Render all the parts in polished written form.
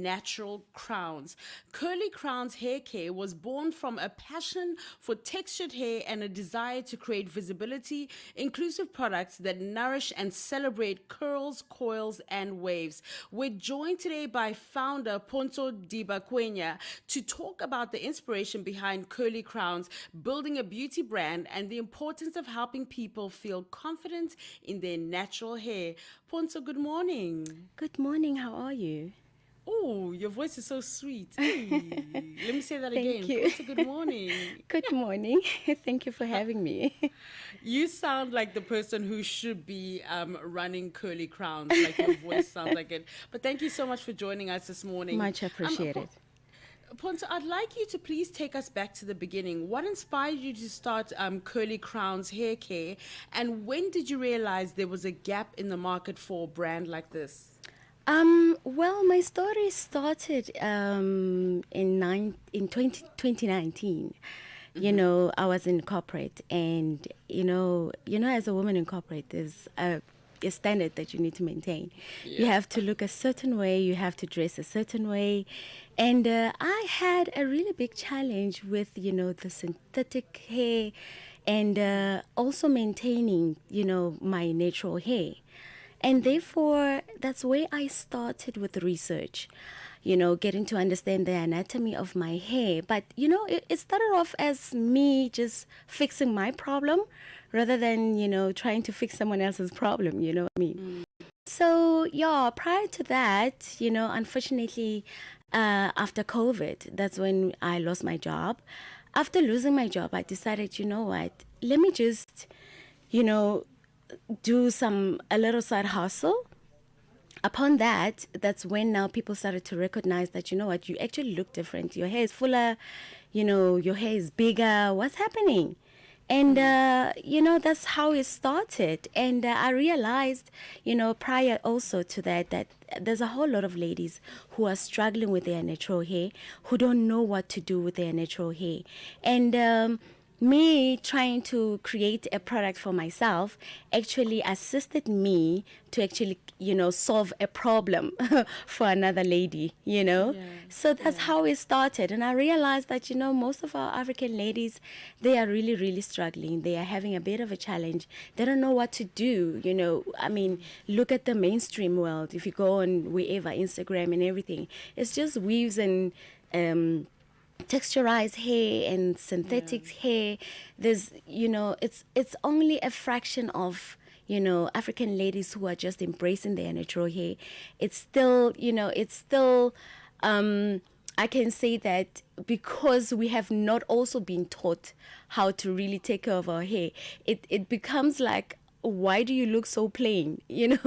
natural crowns. Curly Crowns Hair Care was born from a passion for textured hair and a desire to create visibility, inclusive products that nourish and celebrate curls, coils, and waves. We're joined today by founder Pontsho Dibakwenya to talk about the inspiration behind Curly Crowns, building a beauty brand, and the importance of helping people feel confident in their natural hair. Pontsho, good morning. Good morning, how are you? Oh, your voice is so sweet. Hey, let me say that again. Thank you. Pontsho, good morning. Good morning. Thank you for having me. You sound like the person who should be running Curly Crowns. Like your voice sounds like it. But thank you so much for joining us this morning. Much appreciated. Pontsho, I'd like you to please take us back to the beginning. What inspired you to start Curly Crowns Hair Care, and when did you realize there was a gap in the market for a brand like this? Well, my story started in 2019. You know, I was in corporate, and you know, as a woman in corporate, there's a standard that you need to maintain. You have to look a certain way, you have to dress a certain way, and I had a really big challenge with the synthetic hair, and also maintaining my natural hair. And therefore, that's where I started with research, getting to understand the anatomy of my hair. But, it started off as me just fixing my problem rather than, trying to fix someone else's problem, you know what I mean? So, yeah, prior to that, unfortunately, after COVID, that's when I lost my job. After losing my job, I decided, let me just, do a little side hustle. Upon that, that's when now people started to recognize that, you actually look different. Your hair is fuller, your hair is bigger. What's happening? And, that's how it started. And I realized, prior also to that there's a whole lot of ladies who are struggling with their natural hair, who don't know what to do with their natural hair. And, me trying to create a product for myself actually assisted me to actually, solve a problem for another lady, So that's how it started. And I realized that, most of our African ladies, they are really, really struggling. They are having a bit of a challenge. They don't know what to do, I mean, look at the mainstream world. If you go on wherever, Instagram and everything, it's just weaves and texturized hair and synthetic hair. There's it's only a fraction of African ladies who are just embracing their natural hair. It's still I can say that because we have not also been taught how to really take care of our hair, it becomes like, why do you look so plain? When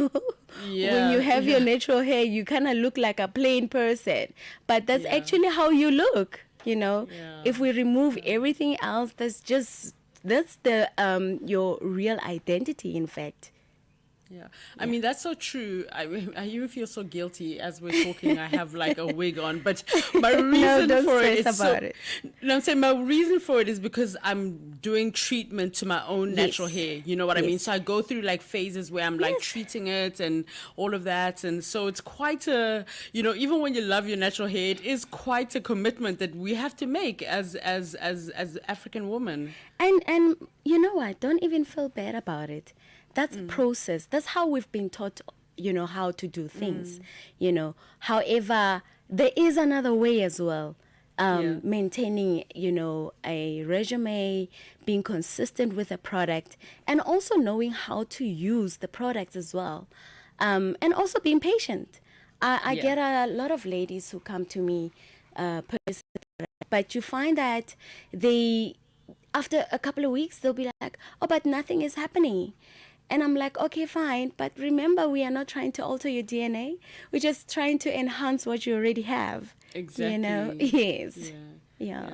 you have your natural hair, you kind of look like a plain person, but that's actually how you look. If we remove everything else, that's the your real identity, in fact. Yeah, I mean, that's so true. I even feel so guilty as we're talking. I have like a wig on, but my reason for it is I'm saying my reason for it is because I'm doing treatment to my own natural hair. You know what I mean? So I go through like phases where I'm like treating it and all of that, and so it's quite a even when you love your natural hair, it is quite a commitment that we have to make as African women. And you know what? Don't even feel bad about it. That's process. That's how we've been taught, how to do things, However, there is another way as well. Maintaining, a resume, being consistent with a product, and also knowing how to use the product as well. And also being patient. I get a lot of ladies who come to me, but you find that after a couple of weeks, they'll be like, oh, but nothing is happening. And I'm like, okay, fine. But remember, we are not trying to alter your DNA. We're just trying to enhance what you already have. Exactly. Yes. Yeah.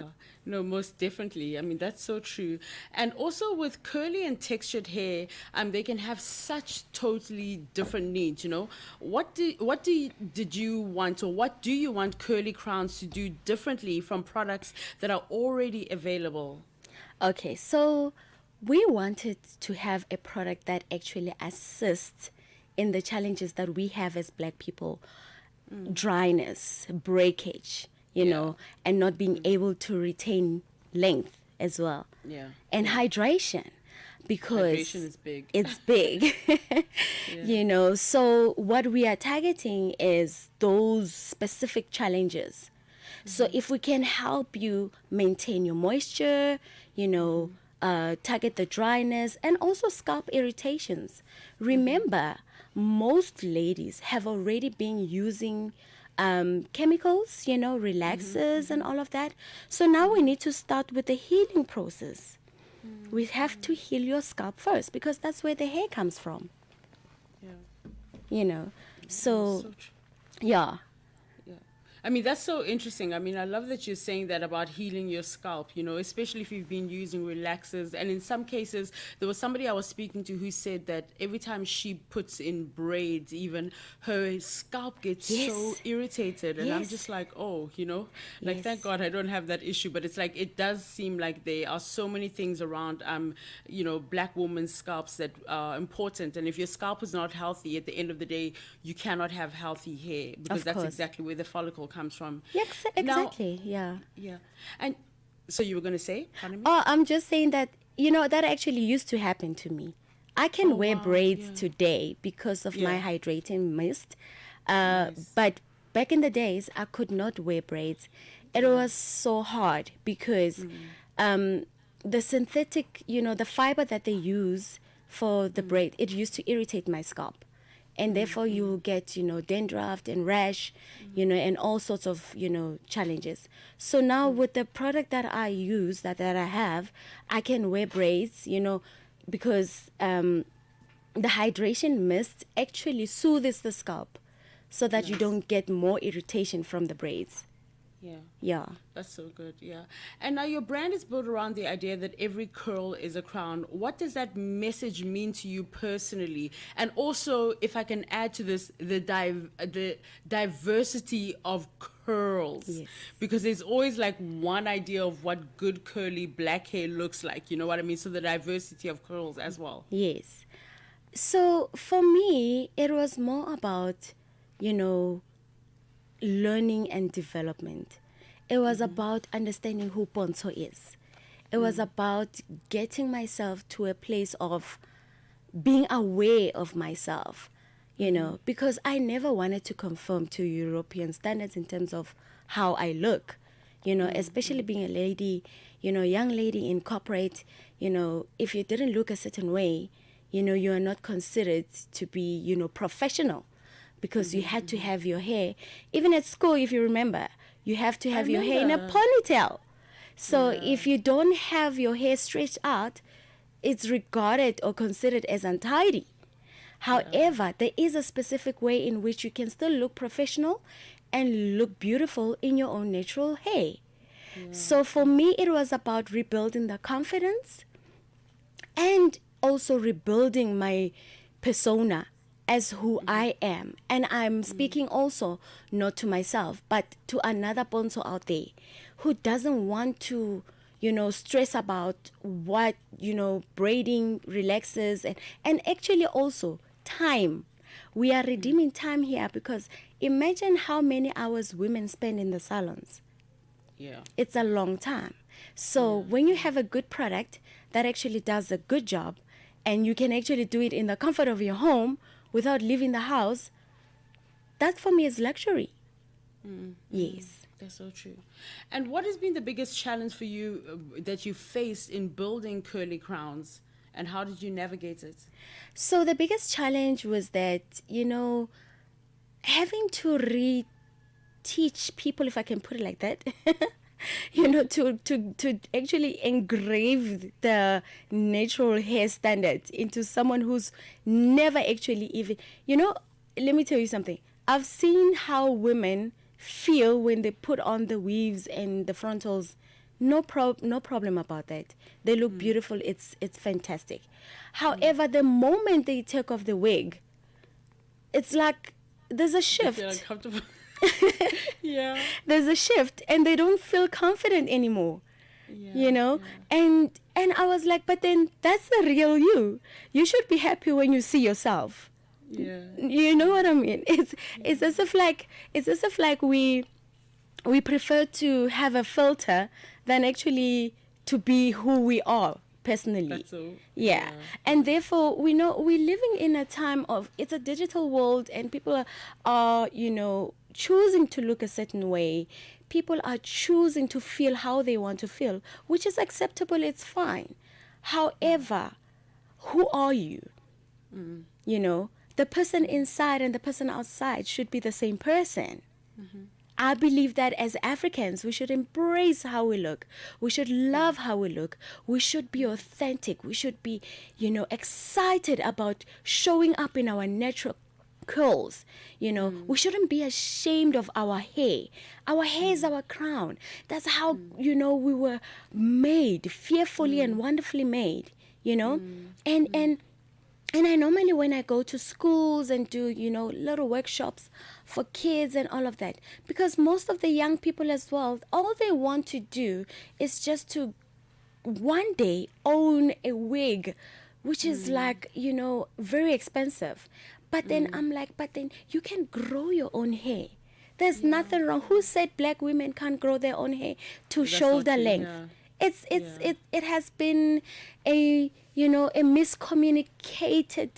No, most definitely. I mean, that's so true. And also with curly and textured hair, they can have such totally different needs, What did you want, or what do you want Curly Crowns to do differently from products that are already available? Okay, so we wanted to have a product that actually assists in the challenges that we have as Black people. dryness, breakage, you know, and not being able to retain length as well. Yeah. And hydration, because Hydration is big. it's big. You know, so what we are targeting is those specific challenges. So if we can help you maintain your moisture, you know, target the dryness and also scalp irritations. Remember, most ladies have already been using chemicals, you know, relaxers and all of that. So now we need to start with the healing process. We have to heal your scalp first, because that's where the hair comes from. Yeah. You know, so true. yeah. I mean, that's so interesting. I mean, I love that you're saying that about healing your scalp, you know, especially if you've been using relaxers. And in some cases, there was somebody I was speaking to who said that every time she puts in braids, even her scalp gets so irritated. And I'm just like, oh, you know, like, thank God I don't have that issue. But it's like, it does seem like there are so many things around, you know, black women's scalps that are important. And if your scalp is not healthy, at the end of the day, you cannot have healthy hair, because that's exactly where the follicle comes from. Yeah, exactly. Yeah. And so you were going to say? Pardon me? Oh, I'm just saying that, you know, that actually used to happen to me. I can wear braids today because of my hydrating mist. But back in the days, I could not wear braids. It was so hard because the synthetic, you know, the fiber that they use for the braid, it used to irritate my scalp. And therefore you will get, you know, dandruff and rash, you know, and all sorts of, you know, challenges. So now with the product that I use, that I have, I can wear braids, you know, because the hydration mist actually soothes the scalp so that you don't get more irritation from the braids. Yeah. That's so good. Yeah. And now your brand is built around the idea that every curl is a crown. What does that message mean to you personally? And also, if I can add to this, the diversity of curls. Because there's always like one idea of what good curly black hair looks like. You know what I mean? So the diversity of curls as well. Yes. So for me, it was more about, you know, learning and development. It was about understanding who Pontsho is. It was about getting myself to a place of being aware of myself, you know, because I never wanted to conform to European standards in terms of how I look, you know, especially being a lady, you know, young lady in corporate, you know, if you didn't look a certain way, you know, you are not considered to be, you know, professional. Because you had to have your hair, even at school, if you remember, you have to have your hair in a ponytail. So if you don't have your hair stretched out, it's regarded or considered as untidy. However, there is a specific way in which you can still look professional and look beautiful in your own natural hair. So for me, it was about rebuilding the confidence and also rebuilding my persona as who I am. And I'm speaking also not to myself, but to another Pontsho out there who doesn't want to, you know, stress about what, you know, braiding relaxes and actually also time. We are redeeming time here, because imagine how many hours women spend in the salons. It's a long time. So when you have a good product that actually does a good job, and you can actually do it in the comfort of your home without leaving the house, that for me is luxury. Yes. That's so true. And what has been the biggest challenge for you that you faced in building curly crowns, and how did you navigate it? So the biggest challenge was that, you know, having to teach people, if I can put it like that, you know, to actually engrave the natural hair standard into someone who's never actually even, you know, let me tell you something. I've seen how women feel when they put on the weaves and the frontals. No problem about that. They look beautiful. It's fantastic. However, the moment they take off the wig, it's like there's a shift. I feel uncomfortable. There's a shift, and they don't feel confident anymore. You know, and I was like, but then that's the real you. You should be happy when you see yourself. Yeah. You know what I mean? It's as if like we prefer to have a filter than actually to be who we are personally. That's so. Yeah. And therefore, we know we're living in a time of, it's a digital world, and people are, choosing to look a certain way. People are choosing to feel how they want to feel, which is acceptable, it's fine. However, who are you? The person inside and the person outside should be the same person. I believe that as Africans, we should embrace how we look. We should love how we look. We should be authentic. We should be, excited about showing up in our natural curls. We shouldn't be ashamed of our hair. Our hair is our crown. That's how, we were made, fearfully and wonderfully made, And I normally, when I go to schools and do, little workshops for kids and all of that, because most of the young people as well, all they want to do is just to one day own a wig, which is like, very expensive. But then I'm like, but then you can grow your own hair. There's nothing wrong. Who said black women can't grow their own hair to shoulder length? It has been a a miscommunicated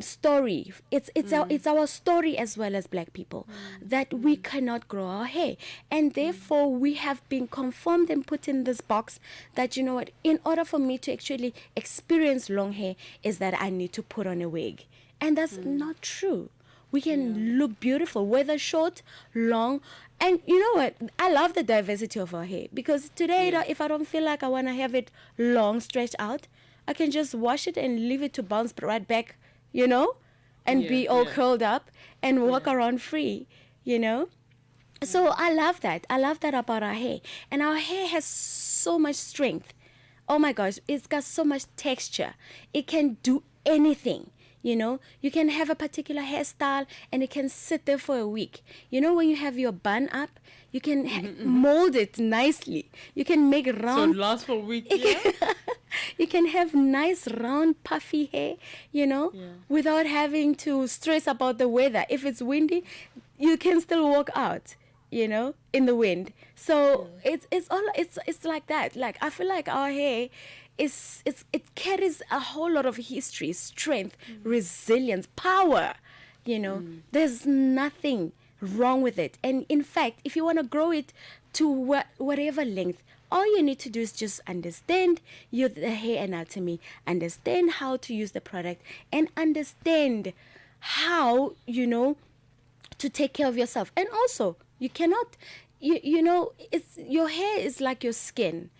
story. It's our story as well as black people that we cannot grow our hair, and therefore we have been conformed and put in this box that in order for me to actually experience long hair is that I need to put on a wig, and that's not true. We can look beautiful, whether short, long. And you know what? I love the diversity of our hair, because today, if I don't feel like I want to have it long, stretched out, I can just wash it and leave it to bounce right back, and be all curled up and walk around free, So I love that. I love that about our hair. And our hair has so much strength. Oh my gosh, it's got so much texture. It can do anything. You can have a particular hairstyle and it can sit there for a week. When you have your bun up, you can mold it nicely. You can make round. So it lasts for a week, You can have nice, round, puffy hair, without having to stress about the weather. If it's windy, you can still walk out, in the wind. So it's like that. Like, I feel like our hair it carries a whole lot of history, strength, resilience, power. There's nothing wrong with it. And in fact, if you want to grow it to whatever length, all you need to do is just understand the hair anatomy, understand how to use the product, and understand how to take care of yourself. And also, you cannot it's your hair is like your skin.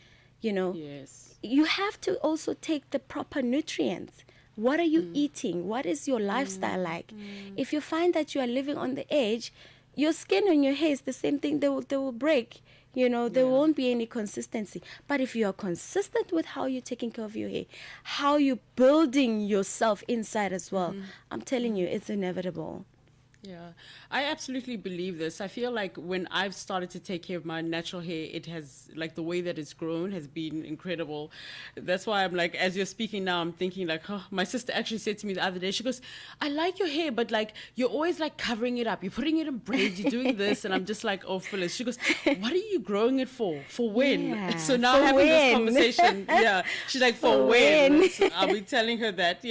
Yes. You have to also take the proper nutrients. What are you eating? What is your lifestyle like? If you find that you are living on the edge, your skin and your hair is the same thing. They will break. There won't be any consistency. But if you are consistent with how you're taking care of your hair, how you're building yourself inside as well, I'm telling you, it's inevitable. Yeah, I absolutely believe this. I feel like when I've started to take care of my natural hair, it has, like, the way that it's grown has been incredible. That's why I'm like, as you're speaking now, I'm thinking like, oh, my sister actually said to me the other day, she goes, I like your hair, but like, you're always like covering it up. You're putting it in braids, you're doing this. And I'm just like, oh, Phyllis. She goes, what are you growing it for? For when? Yeah, so now having this conversation, she's like, for when? So I'll be telling her that,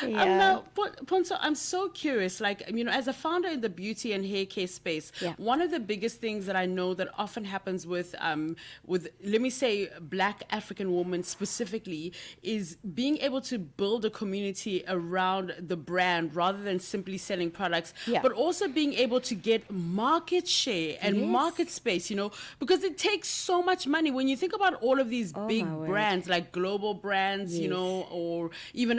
Now, Pontsho, I'm so curious, like, as a founder in the beauty and hair care space, one of the biggest things that I know that often happens with let me say Black African women specifically is being able to build a community around the brand rather than simply selling products, but also being able to get market share and market space, because it takes so much money. When you think about all of these big brands, like global brands, or even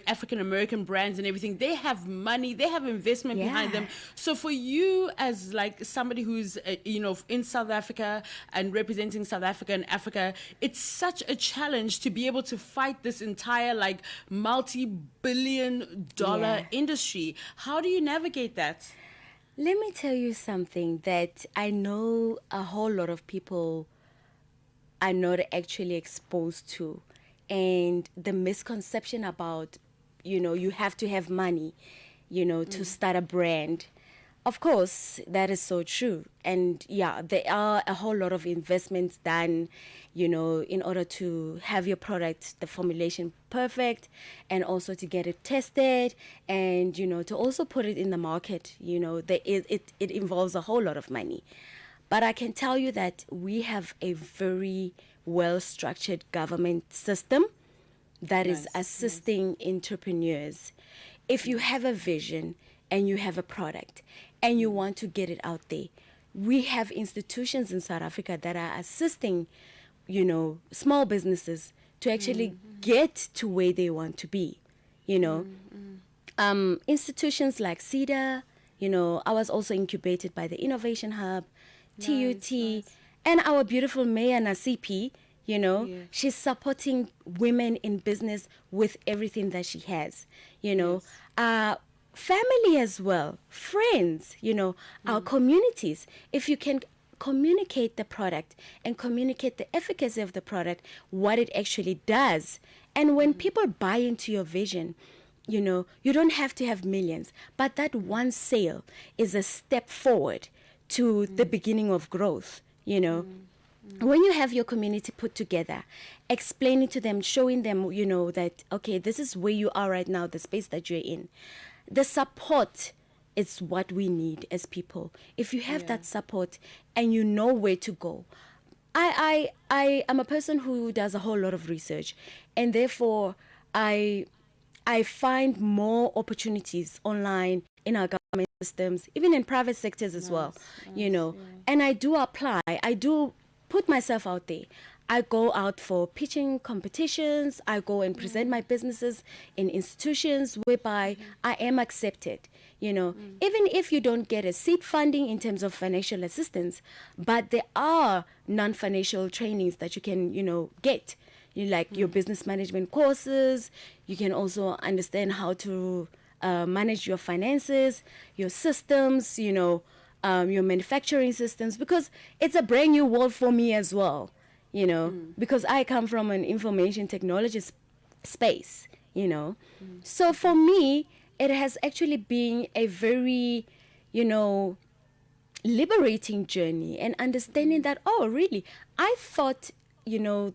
African American brands and everything, they have money, they have investment behind them. So for you, as like somebody who's in South Africa and representing South Africa and Africa, it's such a challenge to be able to fight this entire like multi-billion-dollar industry. How do you navigate that? Let me tell you something that I know a whole lot of people are not actually exposed to, and the misconception about you have to have money, to start a brand. Of course, that is so true. And yeah, there are a whole lot of investments done, in order to have your product, the formulation perfect, and also to get it tested, and, to also put it in the market. It involves a whole lot of money. But I can tell you that we have a very well-structured government system that is assisting entrepreneurs. If you have a vision and you have a product and you want to get it out there, we have institutions in South Africa that are assisting, small businesses to actually get to where they want to be, institutions like CEDA, I was also incubated by the Innovation Hub, TUT, and our beautiful Mayor Nasipi, she's supporting women in business with everything that she has, family as well, friends, our communities. If you can communicate the product and communicate the efficacy of the product, what it actually does, and when people buy into your vision, you don't have to have millions, but that one sale is a step forward to the beginning of growth, When you have your community put together, explaining to them, showing them, that, okay, this is where you are right now, the space that you're in. The support is what we need as people. If you have that support and you know where to go. I am a person who does a whole lot of research, and therefore I find more opportunities online in our government systems, even in private sectors as well, and I do apply. I do put myself out there. I go out for pitching competitions. I go and present my businesses in institutions whereby I am accepted, even if you don't get a seed funding in terms of financial assistance, but there are non-financial trainings that you can, get. Like your business management courses. You can also understand how to manage your finances, your systems, your manufacturing systems, because it's a brand new world for me as well, because I come from an information technology space, So for me, it has actually been a very, liberating journey, and understanding that, oh, really, I thought,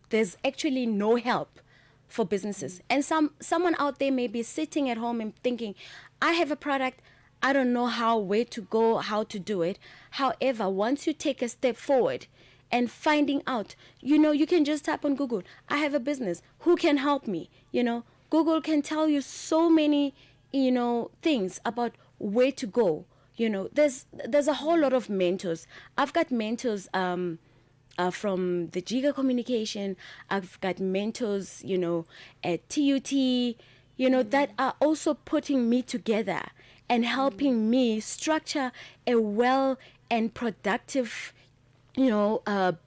there's actually no help for businesses. And someone out there may be sitting at home and thinking, I have a product, I don't know where to go, how to do it. However, once you take a step forward and finding out, you can just type on Google, I have a business, who can help me? Google can tell you so many, things about where to go. There's a whole lot of mentors. I've got mentors from the Giga Communication. I've got mentors, at TUT, that are also putting me together and helping me structure a well and productive,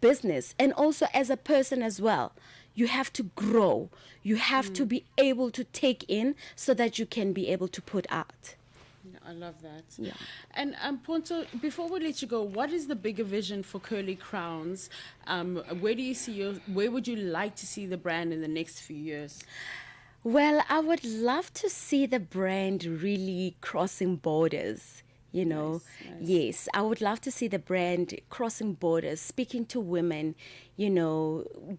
business. And also as a person as well, you have to grow. You have to be able to take in so that you can be able to put out. I love that. Yeah. And Pontsho, before we let you go, what is the bigger vision for Curly Crowns? Where do you see where would you like to see the brand in the next few years? Well, I would love to see the brand really crossing borders. Nice. Yes, I would love to see the brand crossing borders, speaking to women,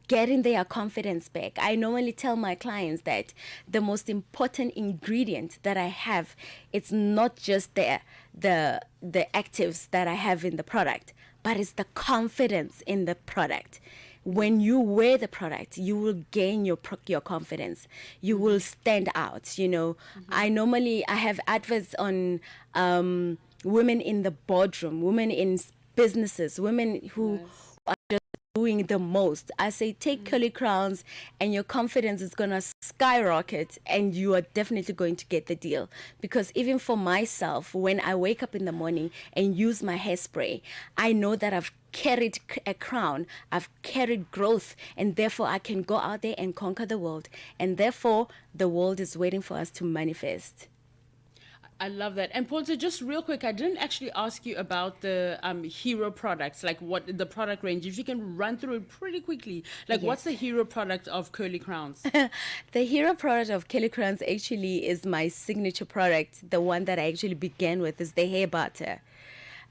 getting their confidence back. I normally tell my clients that the most important ingredient that I have, it's not just the actives that I have in the product, but it's the confidence in the product. When you wear the product, you will gain your confidence. You will stand out. I have adverts on women in the boardroom, women in businesses, women who are just doing the most. I say, take Curly Crowns and your confidence is going to skyrocket, and you are definitely going to get the deal. Because even for myself, when I wake up in the morning and use my hairspray, I know that I've carried a crown, I've carried growth, and therefore I can go out there and conquer the world. And therefore, the world is waiting for us to manifest. I love that. And Pontsho, just real quick, I didn't actually ask you about the hero products, like what the product range. If you can run through it pretty quickly, like what's the hero product of Curly Crowns? The hero product of Kelly Crowns actually is my signature product. The one that I actually began with is the hair butter.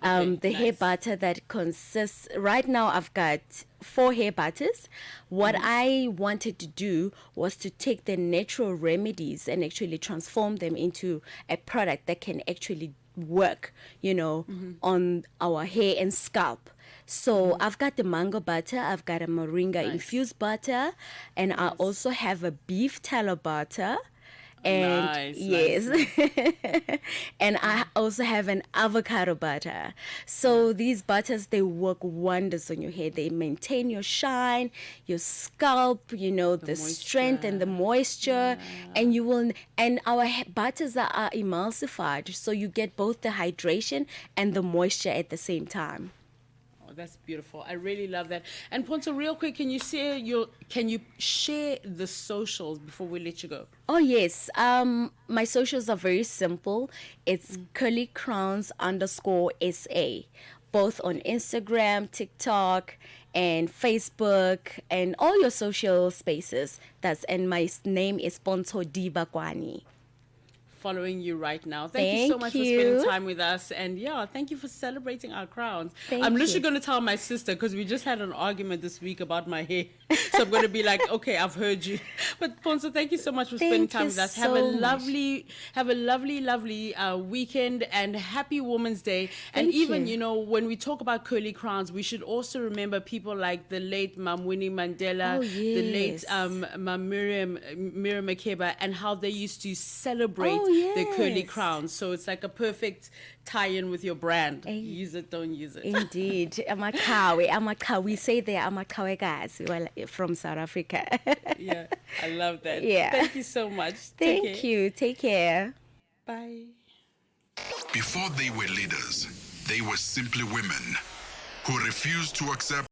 The hair butter that consists, right now I've got 4 hair butters. What I wanted to do was to take the natural remedies and actually transform them into a product that can actually work, on our hair and scalp. So I've got the mango butter, I've got a moringa infused butter, and I also have a beef tallow butter. And and I also have an avocado butter. So these butters, they work wonders on your hair. They maintain your shine, your scalp, the strength and the moisture. And our butters are emulsified, so you get both the hydration and the moisture at the same time. That's beautiful. I really love that. And Pontsho, real quick, can you share the socials before we let you go? Oh yes. My socials are very simple. It's Curly Crowns _SA, both on Instagram, TikTok, and Facebook, and all your social spaces. And my name is Pontsho Dibakwenya. Following you right now. Thank you so much for spending time with us. And thank you for celebrating our crowns. I'm literally going to tell my sister, because we just had an argument this week about my hair. So I'm going to be like, okay, I've heard you. But Pontsho, thank you so much for spending time with us. Have a lovely weekend, and happy Women's Day. And even, when we talk about Curly Crowns, we should also remember people like the late Mam Winnie Mandela, the late Mam Miriam Makeba, and how they used to celebrate the Curly Crowns. So it's like a perfect tie-in with your brand. Use it, don't use it. Indeed. Amakawi. We say there, Amakawi guys. Well, from South Africa. Yeah, I love that. Yeah. Thank you so much. Thank you. Take care. Bye. Before they were leaders, they were simply women who refused to accept